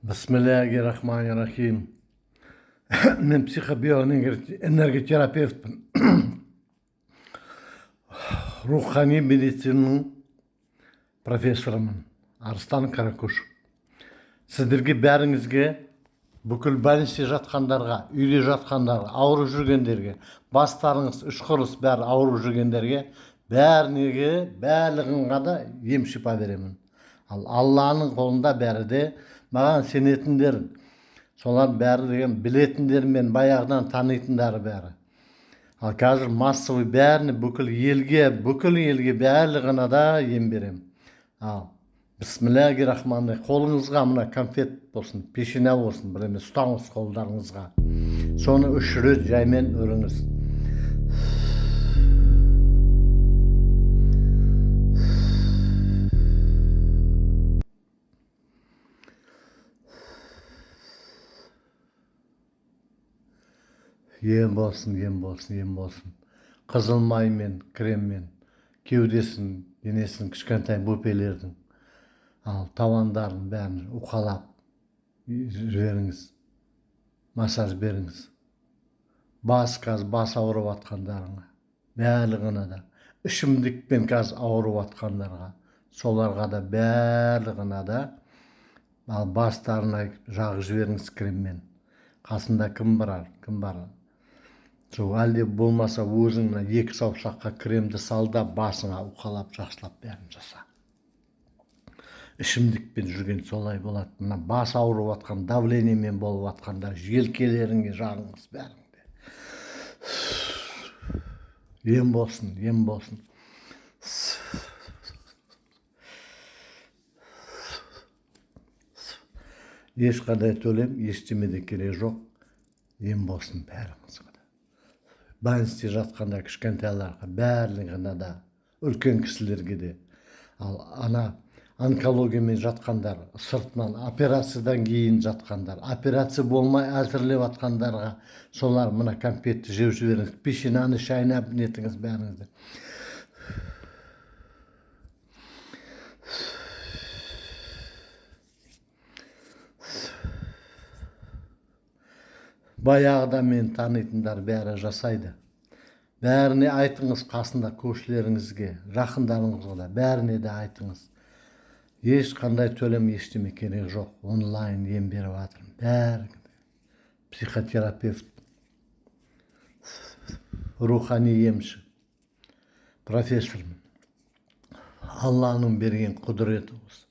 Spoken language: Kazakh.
Bismillahirrahmanirrahim. Men psixobiyoenergoterapeutman. Ruhani meditsinaning professoriman. Arslan Karakush. Sizlarga bäringizge бүкіл больницада жатқандарға, үйде жатқандарға, ауырып жүргендерге, бастарыңыз үшқұрыс бәрі ауырып жүргендерге, барлығыңа да ем шипа беремін. Ал Алланың қолында бәрі де, маған сенетіндер, солар бәрі деген білетіндер мен баяғыдан танитындары бәрі. Ал қазір массовый бәріне бүкіл елге барлығына да ем беремін. Ал Bismillahirrahmanirrahim. Қолыңызға мына конфет болсын, пешена болсын, бір емес ұстаңыз қолдарыңызға. Соны 3 рет жаймен өріңіз. Ем болсын. Қызыл маймен, креммен, кеудесін, денесін, кішкентай бөпелердің, ал тавандарын бәрін уқалап жіберіңіз, массаж беріңіз. Бас ауырып атқандарыңа, барлығына да, ішімдікпен ауырып атқандарға, соларға да барлығына да, ал бастарына жағып жіберіңіз креммен. Қасында кім бар? Сол әлде болмаса өзіңнен 2 саусаққа кремді сал да басыңа уқалап жақсылап бәрін жаса. Ішімдікпен жүрген солай болады. Мына бас ауырып атқан, давлениемен болып атқанда желкелеріңе жағыңыз бәріңде. Ем болсын. Ешқандай төлем, ештеме де керек жоқ. Ем болсын бәріңізге де. Больницада жатқанда кішкентайларға, барлығына да, үлкен кісілерге де. Ал онкологиямен жатқандар, сыртынан операциядан кейін жатқандар, операция болмай әзірлеп атқандарға, солар мына конфетті жеп жіберіңіз, пешенаны шайнап нетіңіз бәріңізді. Баяғыда мен танитындар бәрі жасайды. Бәріне айтыңыз, қасында көршілеріңізге, жақындарыңызға да, бәріне де айтыңыз. Ешқандай төлем, ештеме керек жоқ. Онлайн ем беріп жатырмын. Бәрі психотерапевт, рухани емші, профессормын. Алланың берген құдіреті осы.